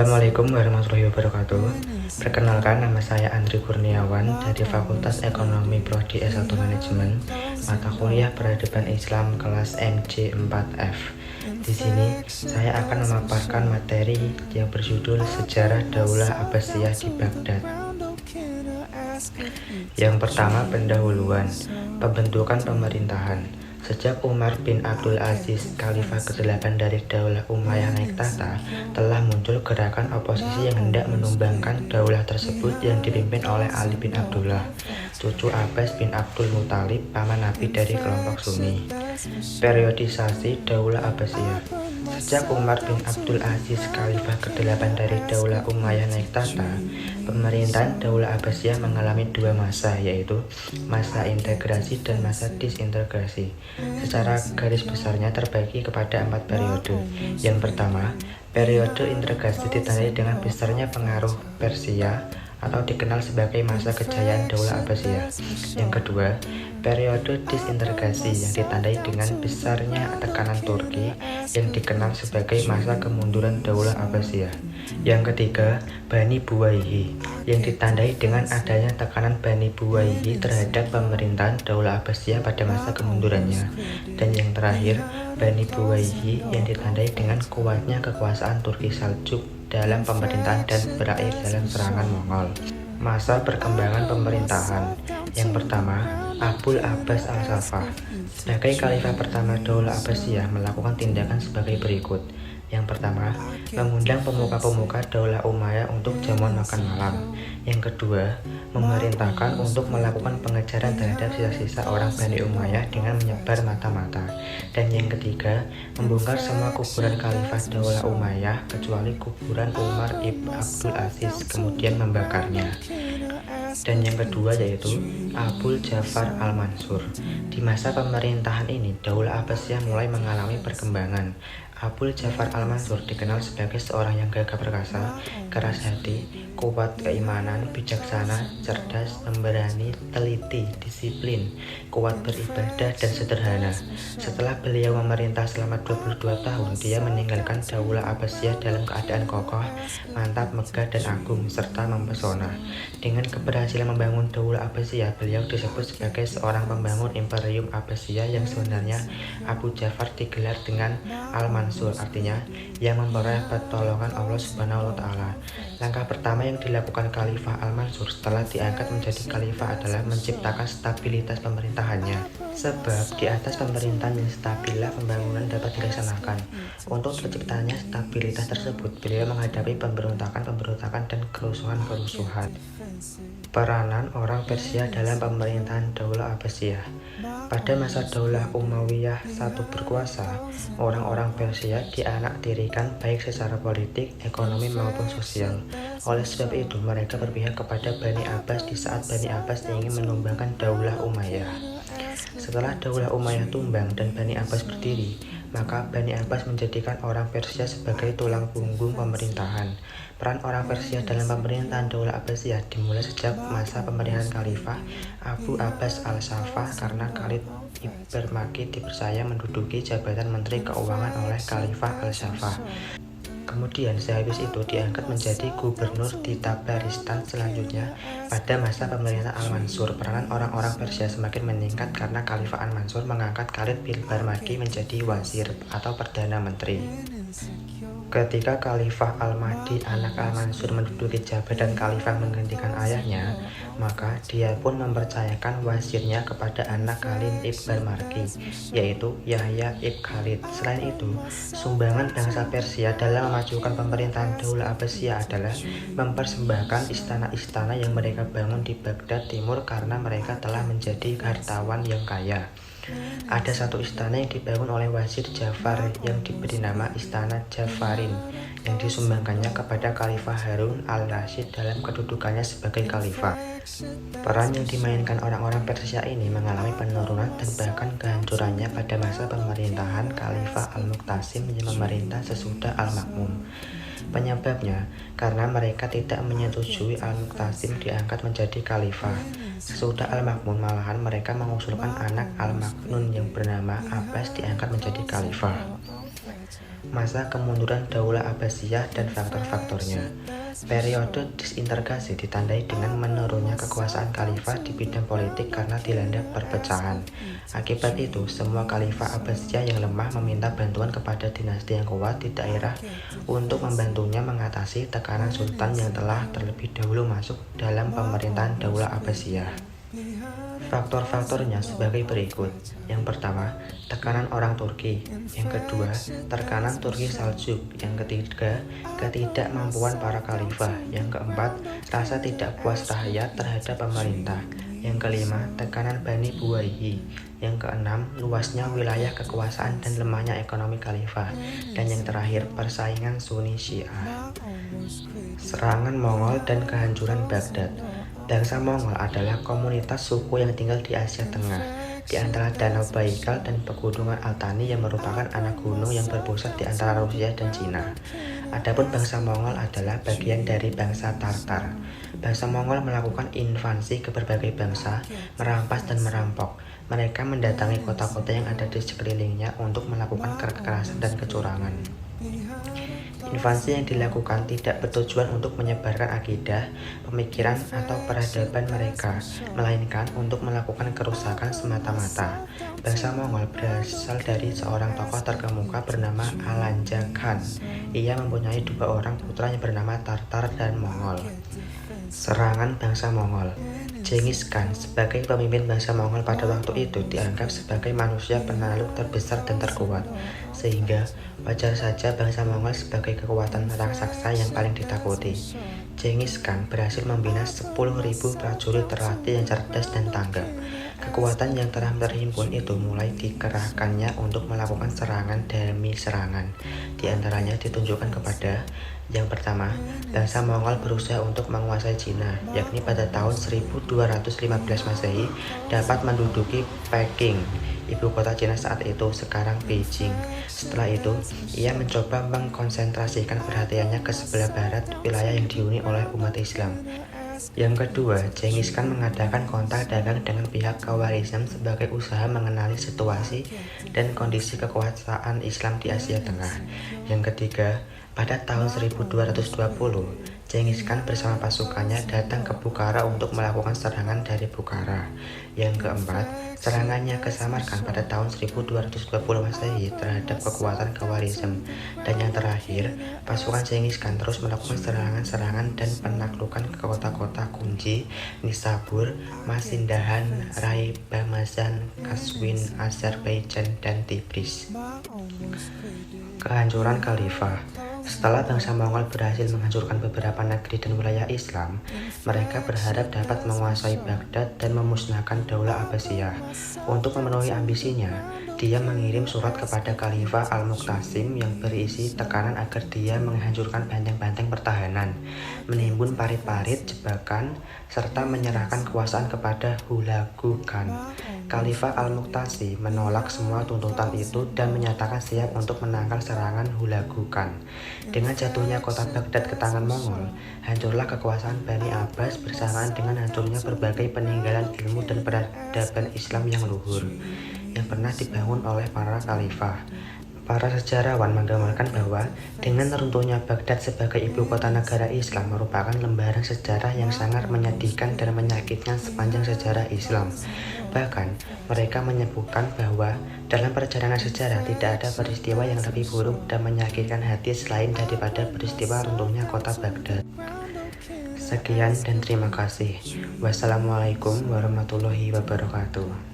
Assalamualaikum warahmatullahi wabarakatuh. Perkenalkan, nama saya Andri Kurniawan dari Fakultas Ekonomi Prodi S1 Manajemen, mata kuliah Peradaban Islam kelas MC4F. Di sini saya akan memaparkan materi yang berjudul Sejarah Daulah Abbasiyah di Baghdad. Yang pertama, pendahuluan, pembentukan pemerintahan. Sejak Umar bin Abdul Aziz, Khalifah ke-8 dari Daulah Umayyah naik tahta, telah muncul gerakan oposisi yang hendak menumbangkan daulah tersebut yang dipimpin oleh Ali bin Abdullah, cucu Abbas bin Abdul Muthalib, paman Nabi dari kelompok Sunni. Periodisasi Daulah Abbasiyah. Sejak Umar bin Abdul Aziz, Khalifah ke-8 dari Daulah Umayyah naik tahta, pemerintahan Daulah Abbasiyah mengalami dua masa, yaitu masa integrasi dan masa disintegrasi. Secara garis besarnya terbagi kepada 4 periode. Yang pertama, periode integrasi ditandai dengan besarnya pengaruh Persia atau dikenal sebagai masa kejayaan Daulah Abbasiyah. Yang kedua, periode disintegrasi yang ditandai dengan besarnya tekanan Turki yang dikenal sebagai masa kemunduran Daulah Abbasiyah. Yang ketiga, Bani Buwayhi yang ditandai dengan adanya tekanan Bani Buwayhi terhadap pemerintahan Daulah Abbasiyah pada masa kemundurannya. Dan yang terakhir, Bani Buwayhi yang ditandai dengan kuatnya kekuasaan Turki Saljuk dalam pemerintahan dan berakhir dalam serangan Mongol. Masa perkembangan pemerintahan. Yang pertama, Abul Abbas al-Saffah. Sebagai khalifah pertama Daulah Abbasiyah melakukan tindakan sebagai berikut. Yang pertama, mengundang pemuka-pemuka Daulah Umayyah untuk jamuan makan malam. Yang kedua, memerintahkan untuk melakukan pengejaran terhadap sisa-sisa orang Bani Umayyah dengan menyebar mata-mata. Dan yang ketiga, membongkar semua kuburan khalifah Daulah Umayyah kecuali kuburan Umar ibn Abdul Aziz, kemudian membakarnya. Dan yang kedua yaitu Abul Ja'far al-Mansur. Di masa pemerintahan ini, Daulah Abbasiyah mulai mengalami perkembangan. Abul Ja'far al-Mansur dikenal sebagai seorang yang gagah perkasa, keras hati, kuat keimanan, bijaksana, cerdas, pemberani, teliti, disiplin, kuat beribadah, dan sederhana. Setelah beliau memerintah selama 22 tahun, dia meninggalkan Daulah Abbasiyah dalam keadaan kokoh, mantap, megah, dan agung, serta mempesona. Dengan keberhasilan membangun Daulah Abbasiyah, beliau disebut sebagai seorang pembangun Imperium Abbasiyah yang sebenarnya Abu Ja'far digelar dengan Al-Mansur, artinya yang memperoleh pertolongan Allah Subhanahu wa Ta'ala. Langkah pertama yang dilakukan Khalifah Al-Mansur setelah diangkat menjadi khalifah adalah menciptakan stabilitas pemerintahannya. Sebab di atas pemerintahan yang stabillah pembangunan dapat dilaksanakan. Untuk terciptanya stabilitas tersebut, beliau menghadapi pemberontakan dan kerusuhan-kerusuhan. Peranan orang Persia dalam pemerintahan Daulah Abbasiyah. Pada masa Daulah Umayyah I berkuasa, orang-orang Persia dianaktirikan baik secara politik, ekonomi maupun sosial. Oleh sebab itu, mereka berpihak kepada Bani Abbas di saat Bani Abbas ingin menumbangkan Daulah Umayyah. Setelah Daulah Umayyah tumbang dan Bani Abbas berdiri, maka Bani Abbas menjadikan orang Persia sebagai tulang punggung pemerintahan. Peran orang Persia dalam pemerintahan Daulah Abbasiyah dimulai sejak masa pemerintahan Khalifah Abu Abbas al-Saffah, karena Khalid ibn Makki dipercaya menduduki jabatan Menteri Keuangan oleh Khalifah al-Saffah. Kemudian sehabis itu diangkat menjadi gubernur di Tabaristan. Selanjutnya, pada masa pemerintahan Al-Mansur, peranan orang-orang Persia semakin meningkat karena Khalifah Al-Mansur mengangkat Khalid bin Barmaki menjadi wazir atau perdana menteri. Ketika Khalifah Al-Mahdi anak Al-Mansur menduduki jabatan khalifah menggantikan ayahnya, maka dia pun mempercayakan wazirnya kepada anak Khalid ibn Barmaki, yaitu Yahya ibn Khalid. Selain itu, sumbangan bangsa Persia dalam memajukan pemerintahan Daulah Abbasiyah adalah mempersembahkan istana-istana yang mereka bangun di Baghdad Timur karena mereka telah menjadi hartawan yang kaya. Ada satu istana yang dibangun oleh Wazir Ja'far yang diberi nama Istana Ja'farin, yang disumbangkannya kepada Khalifah Harun al-Rashid dalam kedudukannya sebagai khalifah. Peran yang dimainkan orang-orang Persia ini mengalami penurunan dan bahkan kehancurannya pada masa pemerintahan Khalifah Al-Muqtasim yang memerintah sesudah Al-Ma'mun. Penyebabnya karena mereka tidak menyetujui Al-Muqtasim diangkat menjadi khalifah. Sesudah Al-Ma'mun, malahan mereka mengusulkan anak Al-Maknun yang bernama Abbas diangkat menjadi khalifah. masa kemunduran Daulah Abbasiyah dan faktor-faktornya. Periode disintegrasi ditandai dengan menurunnya kekuasaan khalifah di bidang politik karena dilanda perpecahan. Akibat itu, semua khalifah Abbasiyah yang lemah meminta bantuan kepada dinasti yang kuat di daerah untuk membantunya mengatasi tekanan sultan yang telah terlebih dahulu masuk dalam pemerintahan Daulah Abbasiyah. Faktor-faktornya sebagai berikut. Yang pertama, tekanan orang Turki. Yang kedua, tekanan Turki Saljuk. Yang ketiga, ketidakmampuan para khalifah. Yang keempat, rasa tidak puas rakyat terhadap pemerintah. Yang kelima, tekanan Bani Buwayhi. Yang keenam, luasnya wilayah kekuasaan dan lemahnya ekonomi khalifah. Dan yang terakhir, persaingan Sunni Syiah. Serangan Mongol dan kehancuran Baghdad. Bangsa Mongol adalah komunitas suku yang tinggal di Asia Tengah, di antara Danau Baikal dan Pegunungan Altani yang merupakan anak gunung yang berpusat di antara Rusia dan Cina. Adapun bangsa Mongol adalah bagian dari bangsa Tartar. Bangsa Mongol melakukan invasi ke berbagai bangsa, merampas dan merampok. Mereka mendatangi kota-kota yang ada di sekelilingnya untuk melakukan kekerasan dan kecurangan. Invasi yang dilakukan tidak bertujuan untuk menyebarkan akidah, pemikiran, atau peradaban mereka, melainkan untuk melakukan kerusakan semata-mata. Bangsa Mongol berasal dari seorang tokoh terkemuka bernama Alanja Khan. Ia mempunyai dua orang putra yang bernama Tartar dan Mongol. Serangan bangsa Mongol. Genghis Khan sebagai pemimpin bangsa Mongol pada waktu itu dianggap sebagai manusia penakluk terbesar dan terkuat, sehingga wajar saja bangsa Mongol sebagai kekuatan raksasa yang paling ditakuti. Genghis Khan berhasil membina 10.000 prajurit terlatih yang cerdas dan tanggap. Kekuatan yang telah terhimpun itu mulai dikerahkannya untuk melakukan serangan demi serangan. Di antaranya ditunjukkan kepada: yang pertama, bangsa Mongol berusaha untuk menguasai Cina, yakni pada tahun 1215 Masehi dapat menduduki Peking, ibu kota Cina saat itu, sekarang Beijing. Setelah itu, ia mencoba mengkonsentrasikan perhatiannya ke sebelah barat, wilayah yang dihuni oleh umat Islam. Yang kedua, Genghis Khan mengadakan kontak dagang dengan pihak Khawarizm sebagai usaha mengenali situasi dan kondisi kekuasaan Islam di Asia Tengah. Yang ketiga, pada tahun 1220, Genghis Khan bersama pasukannya datang ke Bukhara untuk melakukan serangan dari Bukhara. Yang keempat, serangannya ke Samarkand pada tahun 1220 Masehi terhadap kekuatan Khawarizm. Dan yang terakhir, pasukan Genghis Khan terus melakukan serangan-serangan dan penaklukan ke kota-kota kunci Nisabur, Masindahan, Rai, Bamazan, Kaswin, Azerbaijan, dan Tigris. Kehancuran Khalifah. Setelah bangsa Mongol berhasil menghancurkan beberapa negeri dan wilayah Islam, mereka berharap dapat menguasai Baghdad dan memusnahkan Daulah Abbasiyah. Untuk memenuhi ambisinya, dia mengirim surat kepada Khalifah Al-Muqtasim yang berisi tekanan agar dia menghancurkan benteng-benteng pertahanan, menimbun parit-parit jebakan, serta menyerahkan kekuasaan kepada Hulagu Khan. Khalifah Al-Muqtasim menolak semua tuntutan itu dan menyatakan siap untuk menangkal serangan Hulagu Khan. Dengan jatuhnya kota Baghdad ke tangan Mongol, hancurlah kekuasaan Bani Abbas bersamaan dengan hancurnya berbagai peninggalan ilmu dan peradaban Islam yang luhur yang pernah dibangun oleh para khalifah. Para sejarawan menggambarkan bahwa dengan runtuhnya Baghdad sebagai ibu kota negara Islam merupakan lembaran sejarah yang sangat menyedihkan dan menyakitkan sepanjang sejarah Islam. Bahkan, mereka menyebutkan bahwa dalam perjalanan sejarah tidak ada peristiwa yang lebih buruk dan menyakitkan hati selain daripada peristiwa runtuhnya kota Baghdad. Sekian dan terima kasih. Wassalamualaikum warahmatullahi wabarakatuh.